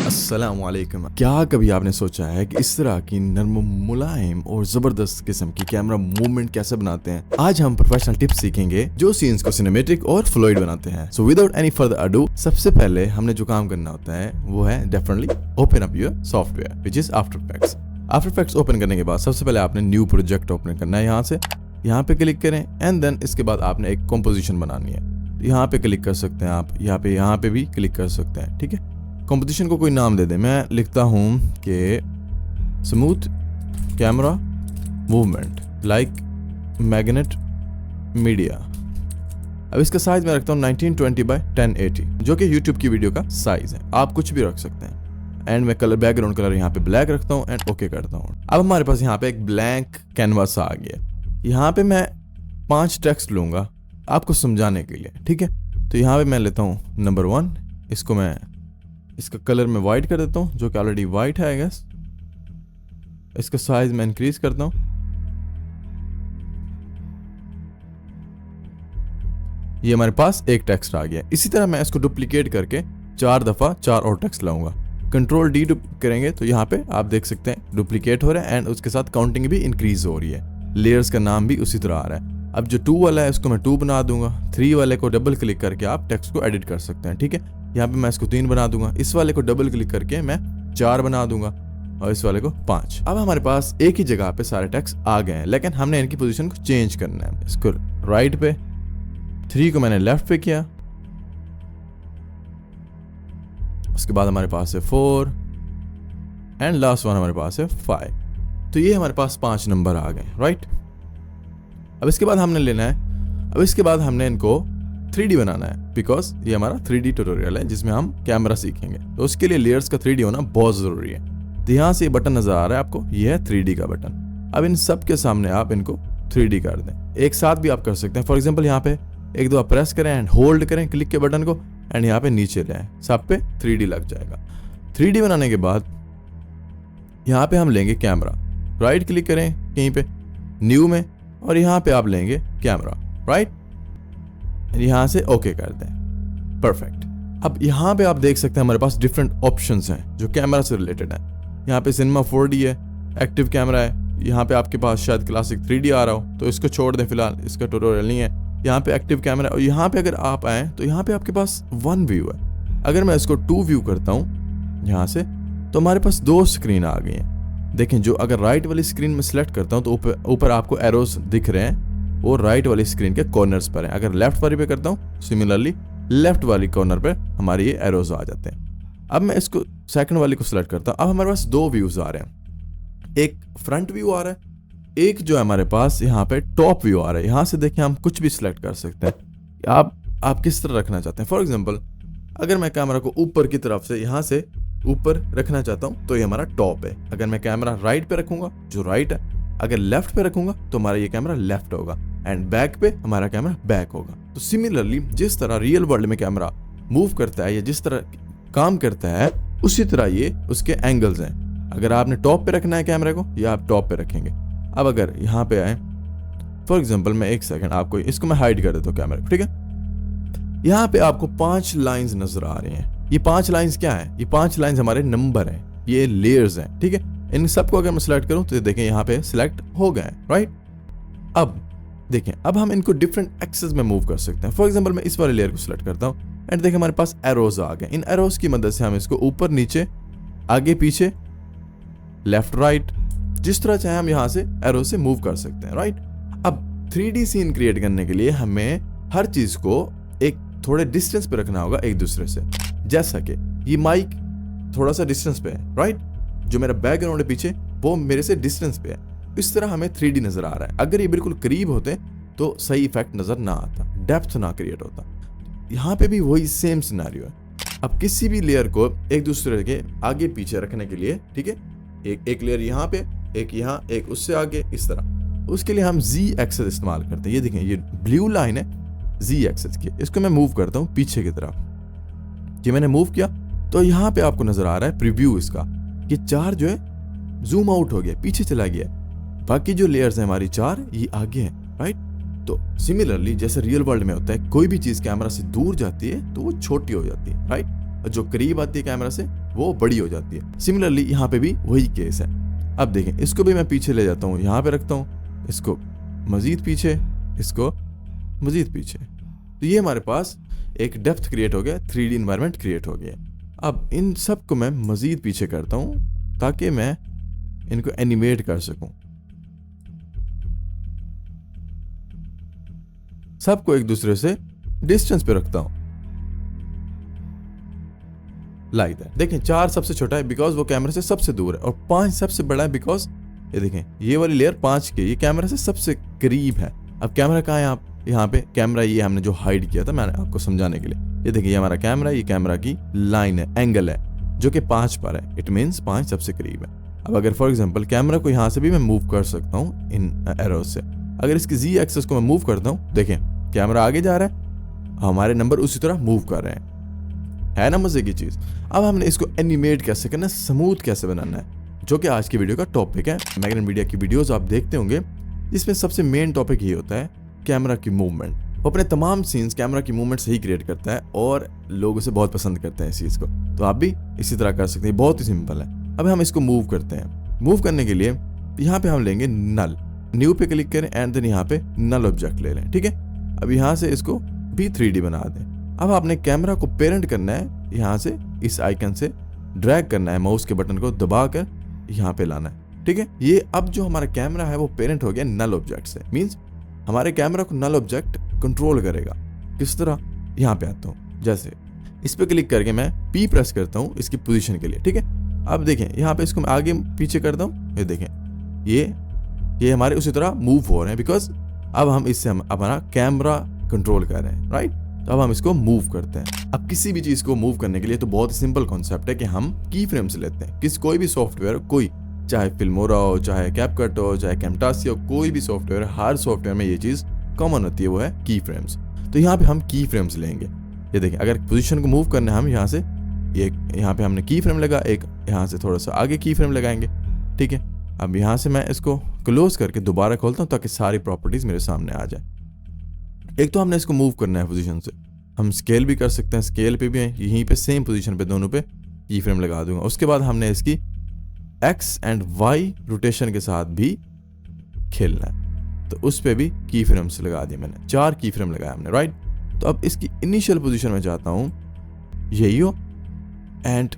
अस्सलामुअलैकुम। क्या कभी आपने सोचा है कि इस तरह की नर्म मुलायम और जबरदस्त किस्म की कैमरा मूवमेंट कैसे बनाते हैं? आज हम प्रोफेशनल टिप्स सीखेंगे जो सीन्स को सिनेमेटिक और फ्लूइड बनाते हैं। So without any further ado, सबसे पहले हमने जो काम करना होता है वो है definitely open up your software which is after effects. After effects open करने के बाद सबसे पहले आपने न्यू प्रोजेक्ट ओपन करना है। यहाँ पे क्लिक करें एंड देन इसके बाद आपने एक कंपोजिशन बनानी है। यहाँ पे क्लिक कर सकते हैं आप, यहाँ पे भी क्लिक कर सकते हैं। ठीक है, कंपोजिशन को कोई नाम दे दें। मैं लिखता हूँ कि smooth camera movement like magnet media. अब इसका साइज मैं रखता हूँ 1920 बाय 1080 जो कि YouTube की वीडियो का साइज है। आप कुछ भी रख सकते हैं। एंड मैं कलर बैकग्राउंड कलर यहाँ पे ब्लैक रखता हूँ एंड ओके करता हूँ। अब हमारे पास यहाँ पे एक ब्लैंक कैनवास आ गया। यहाँ पे मैं 5 टेक्स्ट लूंगा आपको समझाने के लिए। ठीक है, तो यहाँ पे मैं लेता हूँ नंबर 1। इसको मैं इसका कलर में वाइट कर देता हूँ जो कि ऑलरेडी वाइट है आई गेस। इसका साइज मैं इंक्रीज करता हूँ। ये हमारे पास एक टेक्स्ट आ गया। इसी तरह मैं इसको डुप्लीकेट करके 4 दफा 4 और टेक्स्ट लाऊंगा। कंट्रोल डी करेंगे तो यहाँ पे आप देख सकते हैं डुप्लीकेट हो रहा है एंड उसके साथ काउंटिंग भी इंक्रीज हो रही है। लेयर्स का नाम भी उसी तरह आ रहा है। अब जो 2 वाला है इसको मैं 2 बना दूंगा। 3 वाले को डबल क्लिक करके आप टेक्स्ट को एडिट कर सकते हैं। ठीक है, यहाँ पे मैं इसको 3 बना दूंगा। इस वाले को डबल क्लिक करके मैं 4 बना दूंगा और इस वाले को 5। अब हमारे पास एक ही जगह पे सारे टेक्स्ट आ गए हैं, लेकिन हमने इनकी पोजीशन को चेंज करना है। इसको राइट पे, 3 को मैंने लेफ्ट पे किया। उसके बाद हमारे पास है 4 एंड लास्ट वन हमारे पास है 5। तो ये हमारे पास 5 नंबर आ गए, राइट। अब इसके बाद हमने लेना है, अब इसके बाद हमने इनको 3D बनाना है बिकॉज ये हमारा 3D ट्यूटोरियल है जिसमें हम कैमरा सीखेंगे। तो उसके लिए लेयर्स का 3D होना बहुत जरूरी है। तो यहाँ से ये बटन नजर आ रहा है आपको, ये है 3D का बटन। अब इन सब के सामने आप इनको 3D कर दें। एक साथ भी आप कर सकते हैं। फॉर एग्जाम्पल यहाँ पे एक दो आप प्रेस करें एंड होल्ड करें क्लिक के बटन को एंड यहाँ पे नीचे ले आए, सब पे 3D लग जाएगा। 3D बनाने के बाद यहाँ पे हम लेंगे कैमरा, राइट क्लिक करें कहीं पे न्यू में और यहाँ पे आप लेंगे कैमरा, राइट, यहाँ से ओके कर दें। परफेक्ट। अब यहाँ पे आप देख सकते हैं हमारे पास डिफरेंट ऑप्शंस हैं जो कैमरा से रिलेटेड है। यहाँ पे सिनेमा 4D है, एक्टिव कैमरा है। यहाँ पे आपके पास शायद क्लासिक 3D आ रहा हो तो इसको छोड़ दें, फिलहाल इसका ट्यूटोरियल नहीं है। यहाँ पे एक्टिव कैमरा और यहाँ पे अगर आप आए तो यहाँ पे आपके पास 1 व्यू है। अगर मैं इसको 2 व्यू करता हूँ यहाँ से तो हमारे पास 2 स्क्रीन आ गई हैं। देखें, जो अगर राइट वाली स्क्रीन में सिलेक्ट करता हूँ तो ऊपर आपको एरोज दिख रहे हैं, वो राइट वाली स्क्रीन के कॉर्नर्स पर है। अगर लेफ्ट वाली पे करता हूँ सिमिलरली लेफ्ट वाली कॉर्नर पे हमारे ये एरोज आ जाते हैं। अब मैं इसको सेकंड वाली को सिलेक्ट करता हूँ। अब हमारे पास 2 व्यूज आ रहे हैं, एक फ्रंट व्यू आ रहा है, एक जो है हमारे पास यहाँ पे टॉप व्यू आ रहा है। यहाँ से देखिए हम कुछ भी सिलेक्ट कर सकते हैं। आप किस तरह रखना चाहते हैं। फॉर एग्जाम्पल अगर मैं कैमरा को ऊपर की तरफ से यहाँ से ऊपर रखना चाहता हूँ तो ये हमारा टॉप है। अगर मैं कैमरा राइट पे रखूंगा जो राइट है, अगर लेफ्ट पे रखूंगा तो हमारा ये कैमरा लेफ्ट होगा एंड बैक पे हमारा कैमरा बैक होगा। तो सिमिलरली जिस तरह रियल वर्ल्ड में कैमरा मूव करता है या जिस तरह काम करता है उसी तरह ये उसके एंगल्स हैं। अगर आपने टॉप पे रखना है कैमरे को या आप टॉप पे रखेंगे। अब अगर यहाँ पे आए फॉर एग्जाम्पल मैं 1 सेकंड आपको इसको मैं हाइड कर देता हूँ कैमरे को। ठीक है, यहाँ पे आपको 5 लाइंस नजर आ रही हैं। ये 5 लाइंस क्या है? ये 5 लाइंस हमारे नंबर हैं, ये लेयर्स हैं। ठीक है, इन सबको अगर मैं सिलेक्ट करूं तो देखें यहाँ पे सिलेक्ट हो गए, राइट। अब देखें, अब हम इनको डिफरेंट एक्सेस में मूव कर सकते हैं। फॉर एग्जांपल मैं इस वाले लेयर को सिलेक्ट करता हूं एंड देखें हमारे पास एरोज आ गए। इन एरोज की मदद से हम इसको ऊपर नीचे आगे पीछे लेफ्ट राइट जिस तरह चाहे हम यहाँ से एरो से मूव कर सकते हैं, राइट। अब 3D सीन क्रिएट करने के लिए हमें हर चीज को एक थोड़े डिस्टेंस पे रखना होगा एक दूसरे से। जैसा कि ये माइक थोड़ा सा डिस्टेंस पे है, राइट, जो मेरा बैकग्राउंड है पीछे वो मेरे से डिस्टेंस पे है। इस तरह हमें 3D नजर आ रहा है। अगर ये बिल्कुल करीब होते तो सही इफेक्ट नजर ना आता, डेप्थ ना क्रिएट होता। यहाँ पे भी वही सेम सिनेरियो है। अब किसी भी लेयर को एक दूसरे के आगे पीछे रखने के लिए, ठीक है, एक लेयर यहाँ पे, एक यहाँ, एक उससे आगे, इस तरह, उसके लिए हम Z एक्सेस इस्तेमाल करते हैं। ये देखें, ये ब्लू लाइन है Z एक्सेस की। इसको मैं मूव करता हूँ पीछे की तरफ। ये मैंने मूव किया तो यहाँ पे आपको नजर आ रहा है प्रीव्यू इसका, ये 4 जो है जूम आउट हो गया, पीछे चला गया। बाकी जो लेयर्स है हमारी 4 ये आगे हैं, राइट। तो सिमिलरली जैसे रियल वर्ल्ड में होता है, कोई भी चीज कैमरा से दूर जाती है तो वो छोटी हो जाती है, राइट, और जो करीब आती है कैमरा से वो बड़ी हो जाती है। सिमिलरली यहाँ पे भी वही केस है। अब देखें, इसको भी मैं पीछे ले जाता हूँ, यहाँ पे रखता हूँ, इसको मजीद पीछे, इसको मजीद पीछे, तो ये हमारे पास एक डेप्थ क्रिएट हो गया, 3D इन्वायरमेंट क्रिएट हो गया। अब इन सब को मैं मजीद पीछे करता हूँ ताकि मैं इनको एनिमेट कर सकूं। सबको एक दूसरे से डिस्टेंस पे रखता हूं, लाइक दैट। देखें 4 सबसे छोटा है बिकॉज वो कैमरे से सबसे दूर है, और 5 सबसे बड़ा है बिकॉज ये देखें ये वाली लेयर 5 की, ये कैमरा से सबसे करीब है। अब कैमरा कहाँ है? यहाँ पे कैमरा ये हमने जो हाइड किया था मैंने आपको समझाने के लिए, ये देखिए ये हमारा कैमरा, ये कैमरा की लाइन है, एंगल है जो कि 5 पर है। इट मीन्स 5 सबसे करीब है। अब अगर फॉर एग्जांपल कैमरा को यहाँ से भी मैं मूव कर सकता हूँ इन एरोज से। अगर इसकी जी एक्सेस को मैं मूव करता हूँ, देखें कैमरा आगे जा रहा है, हमारे नंबर उसी तरह मूव कर रहे हैं। है ना मजे की चीज। अब हमने इसको एनिमेट कैसे करना है, स्मूथ कैसे बनाना है, जो कि आज की वीडियो का टॉपिक है। मैग्नेट मीडिया की वीडियोस आप देखते होंगे, जिसमें सबसे मेन टॉपिक ये होता है कैमरा की मूवमेंट। वो अपने तमाम सीन्स कैमरा की मूवमेंट से ही क्रिएट करता है और लोग उसे बहुत पसंद करते हैं इस चीज़ को। तो आप भी इसी तरह कर सकते हैं, बहुत ही सिंपल है। अब हम इसको मूव करते हैं। मूव करने के लिए यहाँ पे हम लेंगे नल, न्यू पे क्लिक करें एंड देन यहाँ पे नल ऑब्जेक्ट ले लें, ठीक है। अब यहाँ से इसको भी 3D बना दें। अब आपने कैमरा को पेरेंट करना है, यहाँ से इस आइकन से ड्रैग करना है, माउस के बटन को दबाकर यहाँ पे लाना है, ठीक है। ये अब जो हमारा कैमरा है वो पेरेंट हो गया नल ऑब्जेक्ट से। मीन्स हमारे कैमरा को नल ऑब्जेक्ट कंट्रोल करेगा। किस तरह? यहाँ पे आता हूँ, जैसे इस पे क्लिक करके मैं P प्रेस करता हूँ इसकी पोजीशन के लिए, ठीक है। अब देखें यहाँ पे इसको मैं आगे पीछे करता हूँ, ये देखें ये हमारे उसी तरह मूव हो रहे हैं बिकॉज अब हम इससे हमारा कैमरा कंट्रोल कर रहे हैं, राइट। तो अब हम इसको मूव करते हैं। अब किसी भी चीज़ को मूव करने के लिए तो बहुत सिंपल कॉन्सेप्ट है कि हम की फ्रेम्स लेते हैं। कोई भी सॉफ्टवेयर, कोई चाहे फिल्मोरा हो, चाहे कैपकट हो, चाहे कैमटासिया हो, कोई भी सॉफ्टवेयर, हर सॉफ्टवेयर में ये चीज़ कॉमन होती है, वो है की फ्रेम्स। तो यहाँ पे हम की फ्रेम्स लेंगे। ये देखें अगर पोजीशन को मूव करना है, हम यहाँ से एक यहाँ पे हमने की फ्रेम लगा, एक यहाँ से थोड़ा सा आगे की फ्रेम लगाएंगे, ठीक है। अब यहाँ से मैं इसको क्लोज करके दोबारा खोलता हूँ ताकि सारी प्रॉपर्टीज मेरे सामने आ जाए। एक तो हमने इसको मूव करना है पोजीशन से, हम स्केल भी कर सकते हैं, स्केल पे भी यहीं पे सेम पोजीशन पे दोनों पे की फ्रेम लगा दूंगा। उसके बाद हमने इसकी एक्स एंड वाई रोटेशन के साथ भी खेलना है, तो उस पे भी की फ्रेम्स लगा दिए मैंने, 4 की फ्रेम लगाया हमने, राइट। तो अब इसकी इनिशियल पोजीशन में जाता हूँ, यही हो, एंड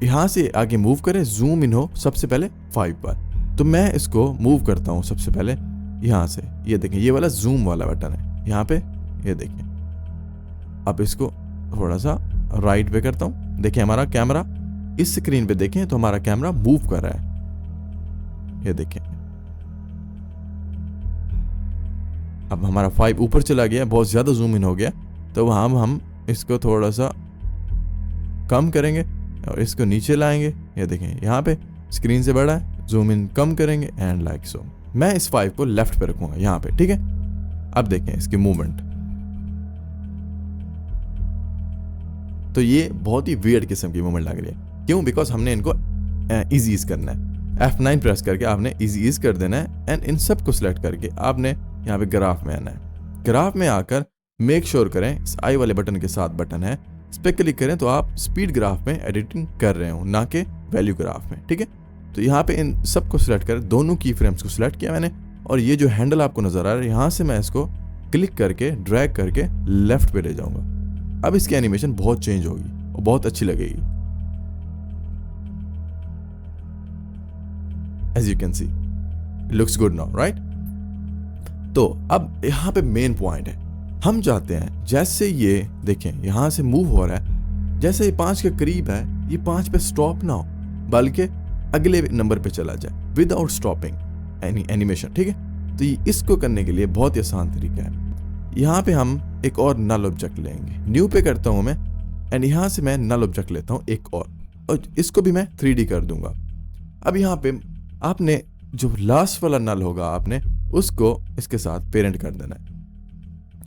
यहां से आगे मूव करें, जूम इन हो सबसे पहले 5 पर। तो मैं इसको मूव करता हूं सबसे पहले यहां से, ये देखें ये वाला जूम वाला बटन है यहाँ पे, ये देखें। अब इसको थोड़ा सा राइट पे करता हूं, देखिए हमारा कैमरा इस स्क्रीन पे देखें तो हमारा कैमरा मूव कर रहा है, ये देखें। अब हमारा 5 ऊपर चला गया, बहुत ज्यादा जूम इन हो गया, तो वहां हम इसको थोड़ा सा कम करेंगे और इसको नीचे लाएंगे, ये देखें यहाँ पे स्क्रीन से बड़ा है, जूम इन कम करेंगे एंड लाइक सो। मैं इस 5 को लेफ्ट पे रखूंगा यहाँ पे, ठीक है। अब देखें इसकी मूवमेंट, तो ये बहुत ही वियर्ड किस्म की मूवमेंट लग रही है। क्यों? बिकॉज हमने इनको इजी ईज करना है। F9 प्रेस करके आपने इजी ईज कर देना है एंड इन सब को सिलेक्ट करके आपने यहाँ पे ग्राफ में आना है। ग्राफ में आकर मेक श्योर करें इस आई वाले बटन के साथ बटन है, इस पर क्लिक करें तो आप स्पीड ग्राफ में एडिटिंग कर रहे हो, ना कि वैल्यू ग्राफ में, ठीक है। तो यहाँ पे इन सब को सिलेक्ट करें, दोनों की फ्रेम्स को सिलेक्ट किया मैंने, और ये जो हैंडल आपको नजर आ रहा है यहाँ से मैं इसको क्लिक करके ड्रैग करके लेफ्ट पे ले जाऊंगा। अब इसकी एनिमेशन बहुत चेंज होगी और बहुत अच्छी लगेगी। As you can see, it looks good now, right? तो अब यहाँ पे मेन पॉइंट है, हम चाहते हैं जैसे ये देखें यहाँ से मूव हो रहा है, जैसे ये 5 के करीब है, ये 5 पे स्टॉप ना हो बल्कि अगले नंबर पे चला जाए विदाउट स्टॉपिंग एनिमेशन, ठीक है। तो ये इसको करने के लिए बहुत ही आसान तरीका है। यहाँ पे हम एक और नल ऑब्जेक्ट लेंगे, न्यू पे करता हूँ मैं एंड यहाँ से मैं नल ऑब्जेक्ट लेता हूँ एक और इसको भी मैं 3D कर दूंगा। अब यहाँ पे आपने जो लास्ट वाला नल होगा आपने उसको इसके साथ पेरेंट कर देना है,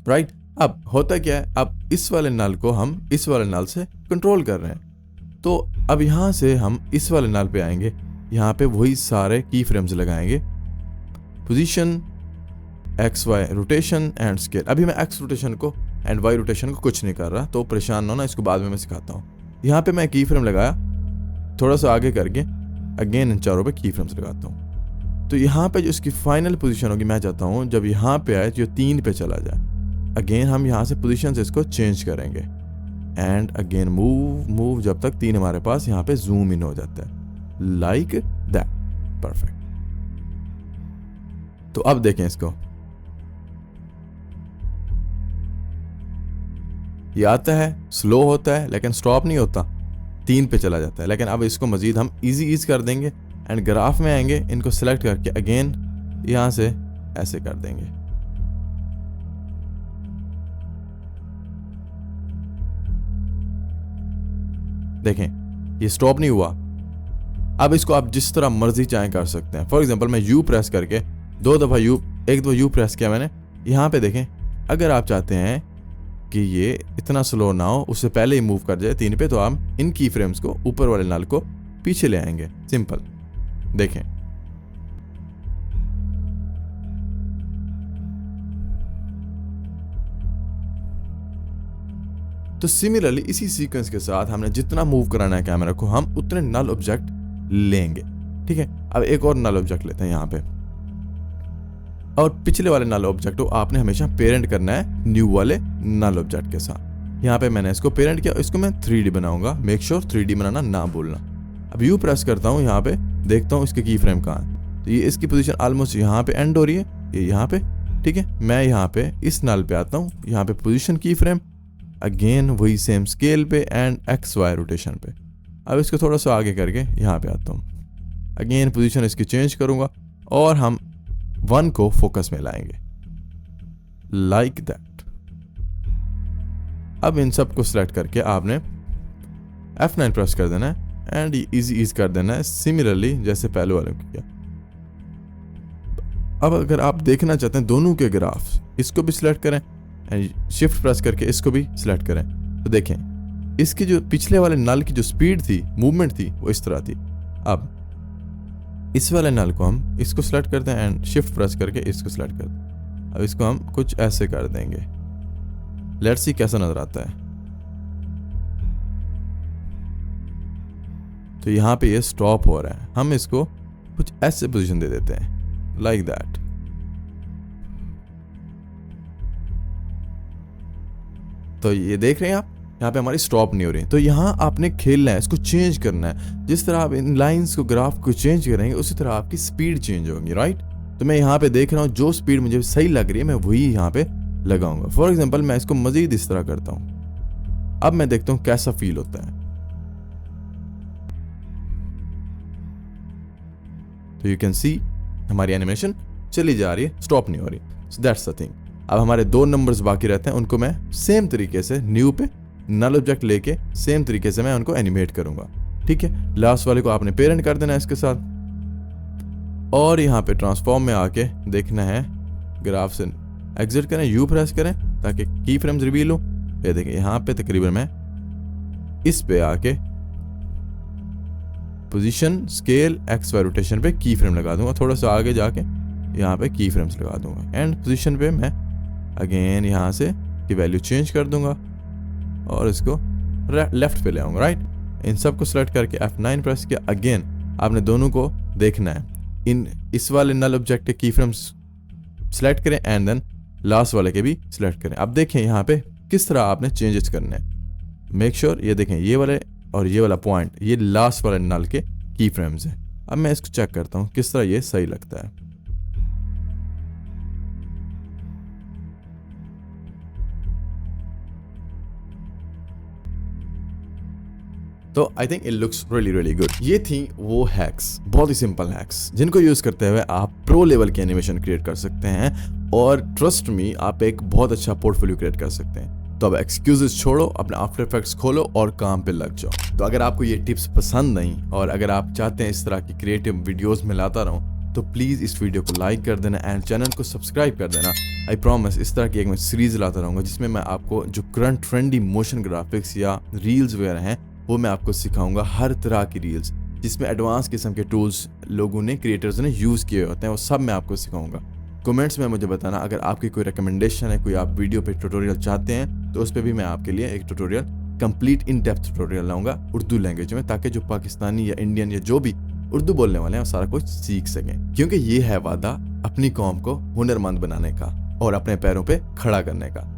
राइट। अब होता क्या है, अब इस वाले नल को हम इस वाले नल से कंट्रोल कर रहे हैं, तो अब यहाँ से हम इस वाले नल पे आएंगे, यहाँ पे वही सारे की फ्रेम्स लगाएंगे, position, X Y rotation and scale. अभी मैं एक्स रोटेशन को एंड वाई रोटेशन को कुछ नहीं कर रहा, तो परेशान ना होना, इसको बाद में मैं सिखाता हूँ। यहाँ पे मैं की फ्रेम लगाया, थोड़ा सा आगे करके अगेन इन चारों पे की फ्रेम्स लगाता हूँ। तो यहाँ पे जो इसकी फाइनल पोजीशन होगी, मैं चाहता हूँ जब यहाँ पे आए जो 3 पे चला जाए। अगेन हम यहाँ से पोजीशन से इसको चेंज करेंगे एंड अगेन मूव जब तक 3 हमारे पास यहाँ पे जूम इन हो जाता है, लाइक दैट। परफेक्ट। तो अब देखें इसको, ये आता है, स्लो होता है लेकिन स्टॉप नहीं होता, 3 पे चला जाता है। लेकिन अब इसको मजीद हम इजी कर देंगे एंड ग्राफ में आएंगे, इनको सिलेक्ट करके अगेन यहां से ऐसे कर देंगे। देखें ये स्टॉप नहीं हुआ। अब इसको आप जिस तरह मर्जी चाहें कर सकते हैं। फॉर एग्जांपल मैं यू प्रेस करके 2 दफा एक दफा यू प्रेस किया मैंने, यहाँ पे देखें, अगर आप चाहते हैं कि ये इतना स्लो ना हो, उससे पहले ही मूव कर जाए 3 पे, तो हम इन की फ्रेम्स को ऊपर वाले नल को पीछे ले आएंगे। सिंपल। देखें तो सिमिलरली इसी सीक्वेंस के साथ हमने जितना मूव कराना है कैमरा को, हम उतने नल ऑब्जेक्ट लेंगे। ठीक है, अब एक और नल ऑब्जेक्ट लेते हैं यहाँ पे, और पिछले वाले नल ऑब्जेक्ट को आपने हमेशा पेरेंट करना है न्यू वाले नल ऑब्जेक्ट के साथ। यहाँ पे मैंने इसको पेरेंट किया, इसको मैं 3D बनाऊंगा। मेक श्योर 3D बनाना ना भूलना। अब यू प्रेस करता हूँ, यहाँ पे देखता हूँ इसके की फ्रेम कहाँ है, तो ये इसकी पोजीशन ऑलमोस्ट यहाँ पे एंड हो रही है, ये यहाँ पे। ठीक है, मैं यहाँ पे इस नल पे आता हूँ, यहाँ पे पोजीशन की फ्रेम, अगेन वही सेम स्केल पे एंड XY रोटेशन पे। अब इसको थोड़ा सा आगे करके यहाँ पे आता हूँ, अगेन पोजीशन इसकी चेंज करूंगा और हम 1 को फोकस में लाएंगे, लाइक दैट। अब इन सब को सिलेक्ट करके आपने F9 प्रेस कर देना है एंड इजी कर देना है, सिमिलरली जैसे पहले वाले को किया। अब अगर आप देखना चाहते हैं दोनों के ग्राफ्स, इसको भी सिलेक्ट करें एंड शिफ्ट प्रेस करके इसको भी सिलेक्ट करें, तो देखें इसकी जो पिछले वाले नल की जो स्पीड थी, मूवमेंट थी, वो इस तरह थी। अब इस वाले नल को हम इसको सिलेक्ट करते हैं एंड शिफ्ट प्रेस करके इसको सिलेक्ट करते हैं। अब इसको हम कुछ ऐसे कर देंगे, लेट्स सी कैसा नजर आता है। तो यहाँ पे ये स्टॉप हो रहा है, हम इसको कुछ ऐसे पोजीशन दे देते हैं, लाइक दैट। तो ये देख रहे हैं आप, यहाँ पे हमारी स्टॉप नहीं हो रही। तो यहाँ आपने खेलना है, इसको चेंज करना है। जिस तरह आप इन लाइंस को, ग्राफ को चेंज करेंगे, उसी तरह आपकी स्पीड चेंज होगी, राइट। तो मैं यहाँ पे देख रहा हूँ जो स्पीड मुझे सही लग रही है, मैं वही यहाँ पे लगाऊंगा। फॉर एग्जाम्पल मैं इसको मजीद इस तरह करता हूँ। अब मैं देखता हूँ कैसा फील होता है। तो यू कैन सी हमारी एनिमेशन चली जा रही है, स्टॉप नहीं हो रही। So that's the thing. अब हमारे 2 नंबर्स बाकी रहते हैं, उनको मैं सेम तरीके से न्यू पे नल ऑब्जेक्ट लेके सेम तरीके से मैं उनको एनिमेट करूंगा। ठीक है, लास्ट वाले को आपने पेरेंट कर देना है इसके साथ, और यहाँ पे ट्रांसफॉर्म में आके देखना है, ग्राफ से एग्जिट करें, यू प्रेस करें ताकि की फ्रेम्स रिवील हो। ये देखिए यहाँ पे तकरीबन मैं इस पे आके पोजीशन, स्केल, XY रोटेशन पे की फ्रेम लगा दूंगा। थोड़ा सा आगे जाके यहाँ पे की फ्रेम्स लगा दूंगा एंड पोजीशन पे मैं अगेन यहाँ से की वैल्यू चेंज कर दूंगा और इसको लेफ्ट पे ले आऊंगा, राइट। इन सब को सिलेक्ट करके F9 प्रेस किया। अगेन आपने दोनों को देखना है, इस वाले नल ऑब्जेक्ट के की फ्रेम्स सिलेक्ट करें एंड देन लास्ट वाले के भी सिलेक्ट करें। अब देखें यहाँ पे किस तरह आपने चेंजेस करने हैं। मेक श्योर ये देखें, ये वाले और ये वाला पॉइंट, ये लास्ट वाले नल के की फ्रेम्स हैं। अब मैं इसको चेक करता हूँ किस तरह ये सही लगता है। तो I think it looks really good. ये थी वो हैक्स, बहुत ही सिंपल हैक्स, जिनको यूज करते हुए आप प्रो लेवल की एनिमेशन क्रिएट कर सकते हैं और ट्रस्ट मी आप एक बहुत अच्छा पोर्टफोलियो क्रिएट कर सकते हैं। तो अब एक्सक्यूजेस छोड़ो, अपने आफ्टर इफेक्ट्स खोलो और काम पे लग जाओ। तो अगर आपको ये टिप्स पसंद नहीं और अगर आप चाहते हैं इस तरह की क्रिएटिव वीडियोस में लाता रहूं, तो प्लीज इस वीडियो को लाइक कर देना एंड चैनल को सब्सक्राइब कर देना। आई प्रॉमिस इस तरह की एक मैं सीरीज लाता रहूंगा जिसमें मैं आपको जो करंट ट्रेंडी मोशन ग्राफिक्स या रील्स वगैरह हैं वो मैं आपको सिखाऊंगा। हर तरह की रील्स जिसमें एडवांस किस्म के टूल्स लोगों ने, क्रिएटर्स ने यूज़ किए होते हैं, वो सब मैं आपको सिखाऊंगा। कमेंट्स में मुझे बताना अगर आपकी कोई रिकमेंडेशन है, कोई आप वीडियो पे ट्यूटोरियल चाहते हैं तो उस पर भी मैं आपके लिए एक tutorial complete in depth tutorial लाऊंगा उर्दू लैंग्वेज में, ताकि जो पाकिस्तानी या इंडियन या जो भी उर्दू बोलने वाले हैं सारा कुछ सीख सकें। क्योंकि ये है वादा अपनी कौम को हुनरमंद बनाने का और अपने पैरों पे खड़ा करने का।